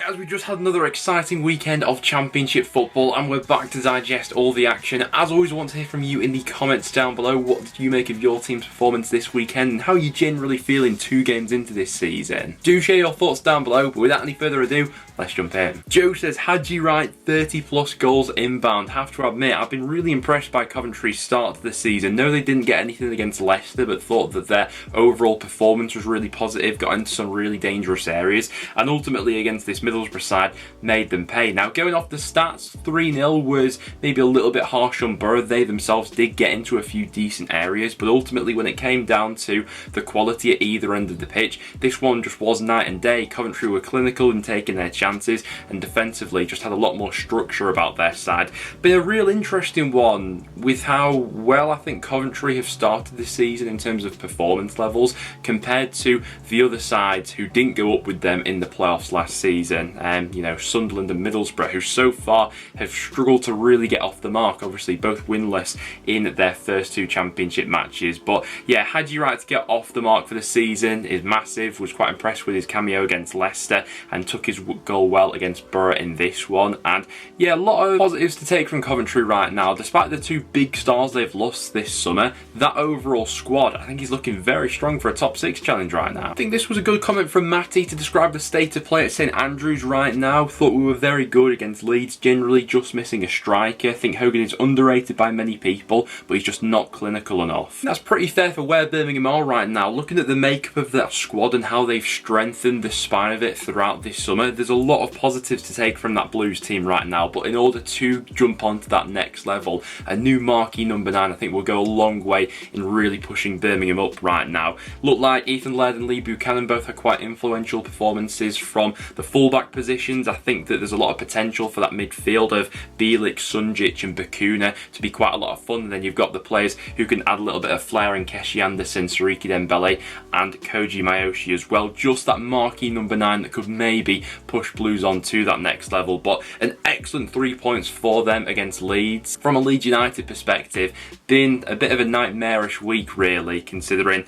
Guys, we just had another exciting weekend of Championship football and we're back to digest all the action. As always, I want to hear from you in the comments down below. What did you make of your team's performance this weekend and how are you generally feeling 2 games into this season? Do share your thoughts down below, but without any further ado, let's jump in. Joe says, Hadji Wright, 30 plus goals inbound. Have to admit, I've been really impressed by Coventry's start to the season. No, they didn't get anything against Leicester, but thought that their overall performance was really positive, got into some really dangerous areas, and ultimately against this Middlesbrough side, made them pay. Now, going off the stats, 3-0 was maybe a little bit harsh on Borough. They themselves did get into a few decent areas, but ultimately when it came down to the quality at either end of the pitch, this one just was night and day. Coventry were clinical in taking their chances and defensively just had a lot more structure about their side. Been a real interesting one with how well I think Coventry have started this season in terms of performance levels compared to the other sides who didn't go up with them in the playoffs last season. You know, Sunderland and Middlesbrough, who so far have struggled to really get off the mark, obviously both winless in their first 2 championship matches. But yeah, Hadji Wright to get off the mark for the season is massive. Was quite impressed with his cameo against Leicester and took his goal well against Borough in this one. And yeah, a lot of positives to take from Coventry right now. Despite the 2 big stars they've lost this summer, that overall squad I think is looking very strong for a top 6 challenge right now. I think this was a good comment from Matty to describe the state of play at St Andrews right now. Thought we were very good against Leeds, generally just missing a striker. I think Hogan is underrated by many people, but he's just not clinical enough. That's pretty fair for where Birmingham are right now. Looking at the makeup of that squad and how they've strengthened the spine of it throughout this summer, there's a lot of positives to take from that Blues team right now. But in order to jump onto that next level, a new marquee number 9 I think will go a long way in really pushing Birmingham up right now. Look like Ethan Laird and Lee Buchanan both had quite influential performances from the fullback positions. I think that there's a lot of potential for that midfield of Bielik, Sunjic and Bakuna to be quite a lot of fun. And then you've got the players who can add a little bit of flair in Keshi Anderson, Sariki Dembele and Koji Mayoshi as well. Just that marquee number 9 that could maybe push Blues on to that next level. But an excellent 3 points for them against Leeds. From a Leeds United perspective, been a bit of a nightmarish week really, considering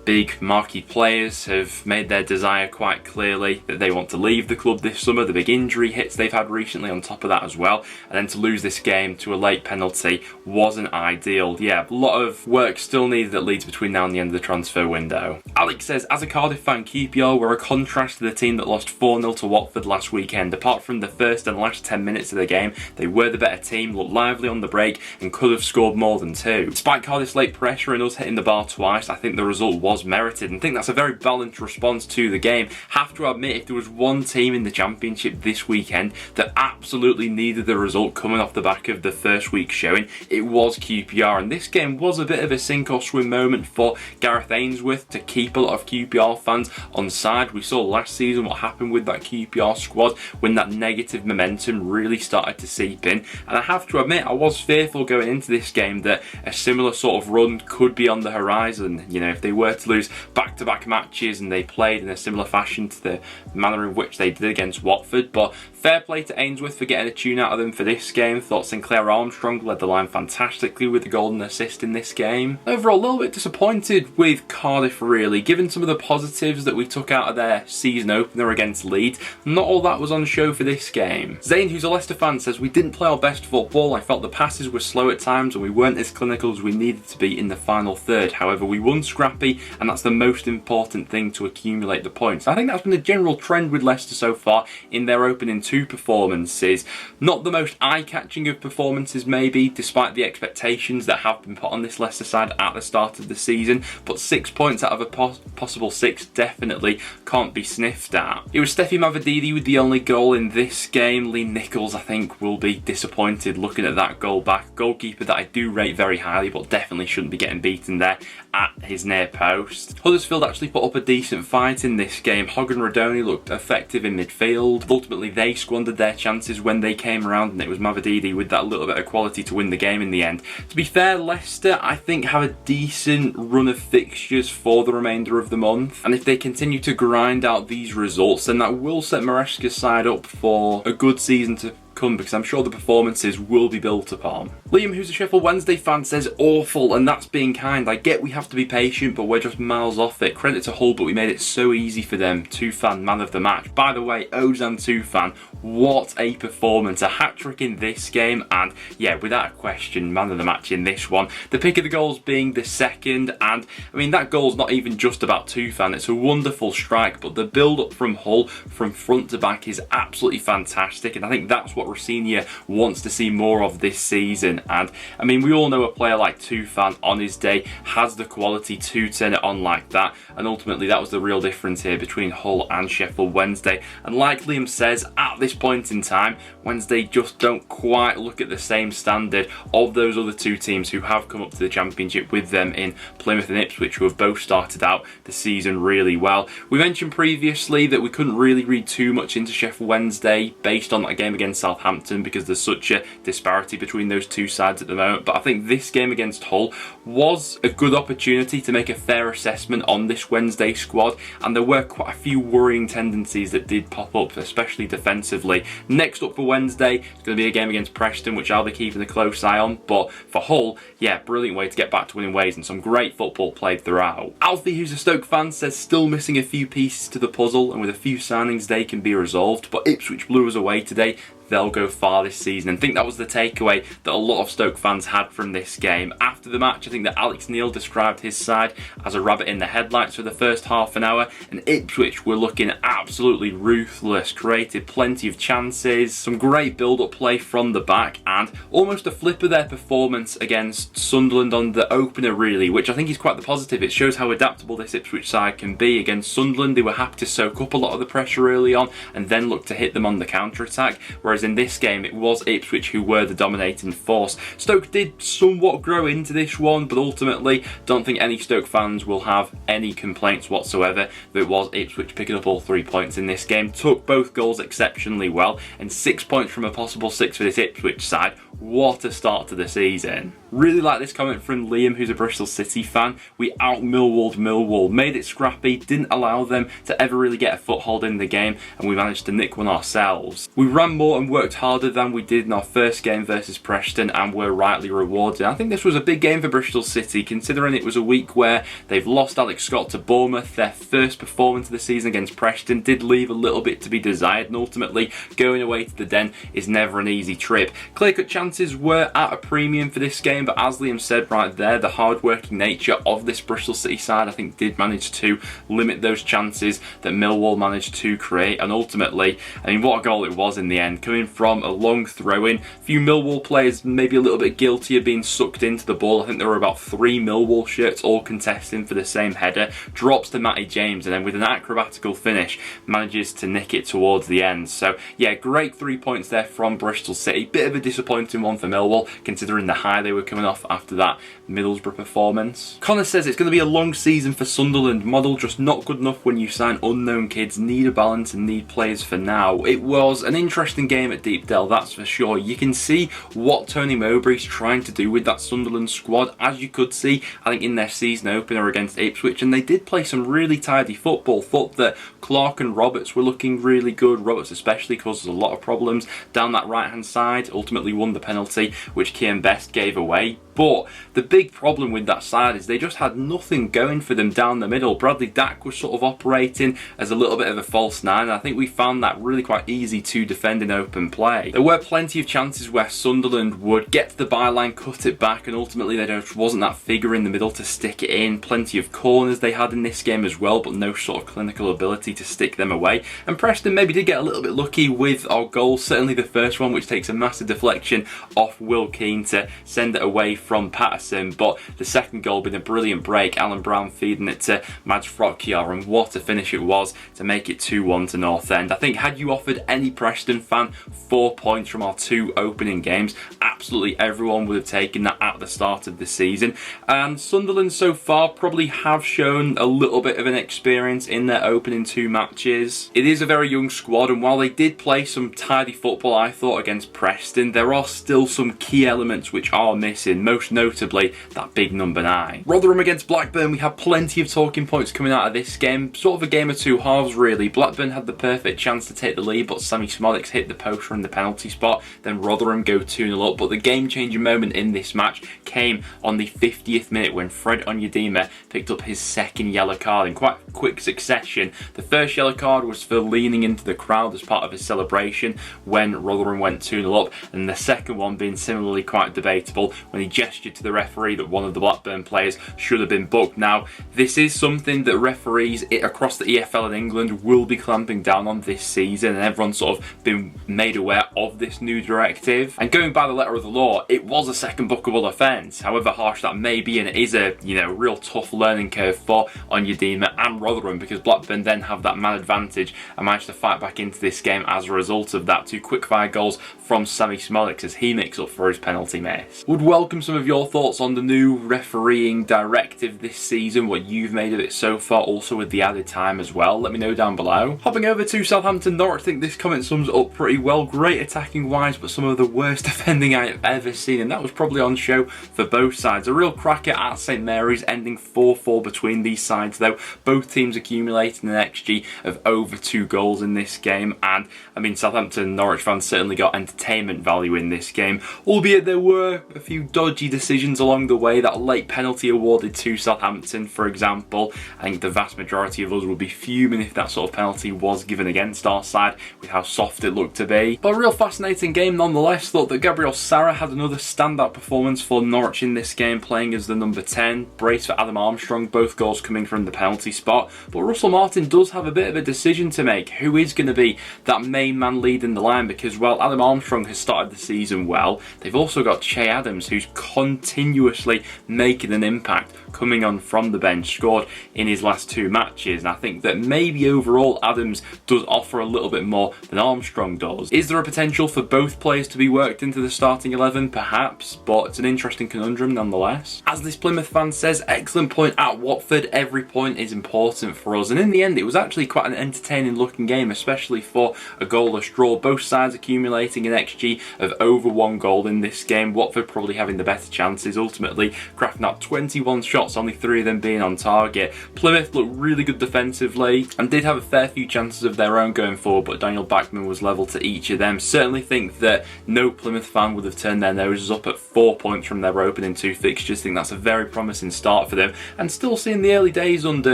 big marquee players have made their desire quite clearly that they want to leave the club this summer. The big injury hits they've had recently on top of that as well. And then to lose this game to a late penalty wasn't ideal. Yeah, a lot of work still needed at Leeds between now and the end of the transfer window. Alex says, as a Cardiff fan, QPR were a contrast to the team that lost 4-0 to Watford last weekend. Apart from the first and last 10 minutes of the game, they were the better team, looked lively on the break and could have scored more than 2. Despite Cardiff's late pressure and us hitting the bar twice, I think the result was merited and I think that's a very balanced response to the game. Have to admit, if there was one team in the Championship this weekend that absolutely needed the result coming off the back of the first week showing, it was QPR, and this game was a bit of a sink or swim moment for Gareth Ainsworth to keep a lot of QPR fans on side. We saw last season what happened with that QPR squad when that negative momentum really started to seep in, and I have to admit I was fearful going into this game that a similar sort of run could be on the horizon. You know, if they were to lose back-to-back matches and they played in a similar fashion to the manner in which they did against Watford. But fair play to Ainsworth for getting a tune out of them for this game. Thought Sinclair Armstrong led the line fantastically with the golden assist in this game. Overall, a little bit disappointed with Cardiff really, given some of the positives that we took out of their season opener against Leeds. Not all that was on show for this game. Zane, who's a Leicester fan, says, we didn't play our best football. I felt the passes were slow at times and we weren't as clinical as we needed to be in the final third. However, we won scrappy and that's the most important thing to accumulate the points. I think that's been a general trend with Leicester so far in their opening 2 performances. Not the most eye-catching of performances maybe, despite the expectations that have been put on this Leicester side at the start of the season, but 6 points out of a possible 6 definitely can't be sniffed at. It was Steffi Mavididi with the only goal in this game. Lee Nichols I think will be disappointed looking at that goal back. Goalkeeper that I do rate very highly, but definitely shouldn't be getting beaten there at his near post. Huddersfield actually put up a decent fight in this game. Hogg and Rodoni looked effective in midfield. Ultimately they squandered their chances when they came around and it was Mavididi with that little bit of quality to win the game in the end. To be fair, Leicester I think have a decent run of fixtures for the remainder of the month, and if they continue to grind out these results then that will set Maresca's side up for a good season to come, because I'm sure the performances will be built upon. Liam, who's a Sheffield Wednesday fan, says awful, and that's being kind. I get we have to be patient, but we're just miles off it. Credit to Hull, but we made it so easy for them. Tufan, man of the match. By the way, Ozan Tufan, what a performance. A hat-trick in this game, and yeah, without a question, man of the match in this one. The pick of the goals being the second, and I mean, that goal's not even just about Tufan. It's a wonderful strike, but the build-up from Hull, from front to back, is absolutely fantastic, and I think that's what Rossini wants to see more of this season. And I mean, we all know a player like Tufan on his day has the quality to turn it on like that, and ultimately that was the real difference here between Hull and Sheffield Wednesday. And like Liam says, at this point in time, Wednesday just don't quite look at the same standard of those other two teams who have come up to the Championship with them in Plymouth and Ipswich, who have both started out the season really well. We mentioned previously that we couldn't really read too much into Sheffield Wednesday based on that game against Southampton, because there's such a disparity between those two sides at the moment. But I think this game against Hull was a good opportunity to make a fair assessment on this Wednesday squad, and there were quite a few worrying tendencies that did pop up, especially defensively. Next up for Wednesday, it's going to be a game against Preston, which I'll be keeping a close eye on. But for Hull, yeah, brilliant way to get back to winning ways, and some great football played throughout. Alfie, who's a Stoke fan, says still missing a few pieces to the puzzle, and with a few signings they can be resolved, but Ipswich blew us away today. They'll go far this season, and I think that was the takeaway that a lot of Stoke fans had from this game. After the match, I think that Alex Neil described his side as a rabbit in the headlights for the first half an hour, and Ipswich were looking absolutely ruthless, created plenty of chances, some great build-up play from the back, and almost a flip of their performance against Sunderland on the opener really, which I think is quite the positive. It shows how adaptable this Ipswich side can be. Against Sunderland, they were happy to soak up a lot of the pressure early on and then look to hit them on the counter-attack, whereas in this game it was Ipswich who were the dominating force. Stoke did somewhat grow into this one, but ultimately don't think any Stoke fans will have any complaints whatsoever that it was Ipswich picking up all 3 points in this game. Took both goals exceptionally well, and 6 points from a possible 6 for this Ipswich side. What a start to the season. Really like this comment from Liam, who's a Bristol City fan. We out-Millwalled Millwall, made it scrappy, didn't allow them to ever really get a foothold in the game, and we managed to nick one ourselves. We ran more and worked harder than we did in our first game versus Preston, and were rightly rewarded. I think this was a big game for Bristol City, considering it was a week where they've lost Alex Scott to Bournemouth. Their first performance of the season against Preston did leave a little bit to be desired, and ultimately going away to the Den is never an easy trip. Clear-cut chances were at a premium for this game, but as Liam said right there, the hard-working nature of this Bristol City side I think did manage to limit those chances that Millwall managed to create, and ultimately, I mean, what a goal it was in the end, coming from a long throw-in. A few Millwall players maybe a little bit guilty of being sucked into the ball. I think there were about 3 Millwall shirts all contesting for the same header. Drops to Matty James, and then with an acrobatical finish manages to nick it towards the end. So yeah, great 3 points there from Bristol City. Bit of a disappointing one for Millwall, considering the high they were coming off after that Middlesbrough performance. Connor says it's going to be a long season for Sunderland. Model just not good enough when you sign unknown kids. Need a balance and need players for now. It was an interesting game at Deepdale, that's for sure. You can see what Tony Mowbray's trying to do with that Sunderland squad, as you could see, I think, in their season opener against Ipswich, and they did play some really tidy football. Thought that Clark and Roberts were looking really good. Roberts especially caused a lot of problems down that right hand side, ultimately won the penalty which Kian Best gave away. But the big problem with that side is they just had nothing going for them down the middle. Bradley Dack was sort of operating as a little bit of a false nine, and I think we found that really quite easy to defend in open play. There were plenty of chances where Sunderland would get to the byline, cut it back, and ultimately there just wasn't that figure in the middle to stick it in. Plenty of corners they had in this game as well, but no sort of clinical ability to stick them away. And Preston maybe did get a little bit lucky with our goal, certainly the first one, which takes a massive deflection off Will Keane to send it away from Patterson, but the second goal being a brilliant break, Alan Brown feeding it to Mads Frotkiar, and what a finish it was to make it 2-1 to North End. I think had you offered any Preston fan 4 points from our 2 opening games, absolutely everyone would have taken that at the start of the season. And Sunderland so far probably have shown a little bit of an experience in their opening 2 matches. It is a very young squad, and while they did play some tidy football, I thought, against Preston, there are still some key elements which are missing. most notably that big number 9. Rotherham against Blackburn, we had plenty of talking points coming out of this game, sort of a game of two halves really. Blackburn had the perfect chance to take the lead, but Sammy Smolix hit the post from the penalty spot, then Rotherham go 2-0 up. But the game-changing moment in this match came on the 50th minute when Fred Onyedinma picked up his second yellow card in quite quick succession. The first yellow card was for leaning into the crowd as part of his celebration when Rotherham went 2-0 up, and the second one being similarly quite debatable when he gestured to the referee that one of the Blackburn players should have been booked. Now, this is something that referees across the EFL in England will be clamping down on this season, and everyone's sort of been made aware of this new directive. And going by the letter of the law, it was a second bookable offence, however harsh that may be, and it is a real tough learning curve for Onyedinma and Rotherham, because Blackburn then have that man advantage and managed to fight back into this game as a result of that. 2 quick-fire goals from Sammy Smolix as he makes up for his penalty miss. Would welcome some of your thoughts on the new refereeing directive this season, what you've made of it so far, also with the added time as well. Let me know down below. Hopping over to Southampton Norwich, I think this comment sums it up pretty well. Great attacking wise, but some of the worst defending I have ever seen, and that was probably on show for both sides. A real cracker at St Mary's, ending 4-4 between these sides though. Both teams accumulating an XG of over 2 goals in this game, and I mean Southampton and Norwich fans certainly got entertainment value in this game, albeit there were a few dodgy decisions along the way. That late penalty awarded to Southampton, for example, I think the vast majority of us would be fuming if that sort of penalty was given against our side with how soft it looked to be. But a real fascinating game nonetheless. Thought that Gabriel Sara had another standout performance for Norwich in this game, playing as the number 10. Brace for Adam Armstrong, both goals coming from the penalty spot. But Russell Martin does have a bit of a decision to make. Who is going to be that main man leading the line? Because while Adam Armstrong has started the season well, they've also got Che Adams, who's continuously making an impact, coming on from the bench, scored in his last 2 matches, and I think that maybe overall Adams does offer a little bit more than Armstrong does. Is there a potential for both players to be worked into the starting 11? Perhaps, but it's an interesting conundrum nonetheless. As this Plymouth fan says, excellent point at Watford. Every point is important for us, and in the end it was actually quite an entertaining looking game, especially for a goalless draw. Both sides accumulating an XG of over 1 goal in this game. Watford probably having the better chances, ultimately crafting up 21 shots, only 3 of them being on target. Plymouth looked really good defensively and did have a fair few chances of their own going forward, but Daniel Bachmann was level to each of them. Certainly think that no Plymouth fan would have turned their noses up at 4 points from their opening 2 fixtures. Think that's a very promising start for them, and still seeing the early days under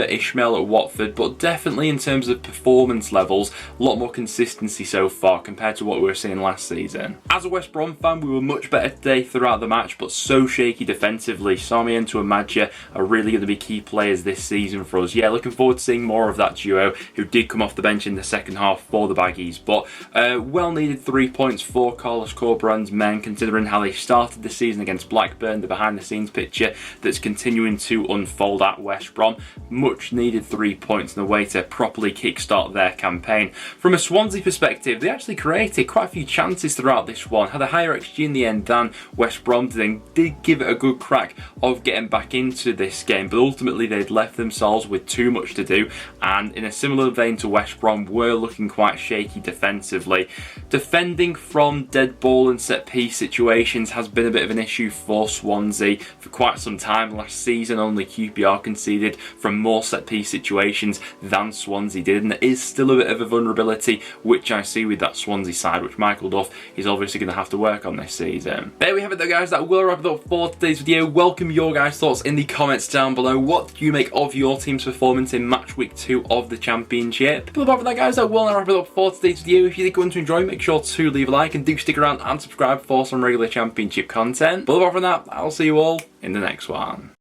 Ishmael at Watford, but definitely in terms of performance levels, a lot more consistency so far compared to what we were seeing last season. As a West Brom fan, we were much better today throughout the match, but so shaky defensively. Sami and Tuamaja are really going to be key players this season for us. Yeah, looking forward to seeing more of that duo, who did come off the bench in the second half for the Baggies. But well needed 3 points for Carlos Corberán's men, considering how they started the season against Blackburn, the behind the scenes picture that's continuing to unfold at West Brom. Much needed 3 points in a way to properly kickstart their campaign. From a Swansea perspective, they actually created quite a few chances throughout this one, had a higher XG in the end than West Brom did, and did give it a good crack of getting back into this game, but ultimately they'd left themselves with too much to do, and in a similar vein to West Brom, were looking quite shaky defensively. Defending from dead ball and set piece situations has been a bit of an issue for Swansea for quite some time. Last season only QPR conceded from more set piece situations than Swansea did, and there is still a bit of a vulnerability which I see with that Swansea side, which Michael Duff is obviously going to have to work on this season. There we have it though guys, that will wrap it up for today's video. Welcome your guys' thoughts in the comments down below. What do you make of your team's performance in match week 2 of the Championship? But apart from that guys, that will wrap it up for today's video. If you did go on to enjoy, make sure to leave a like and do stick around and subscribe for some regular Championship content. But apart from that, I'll see you all in the next one.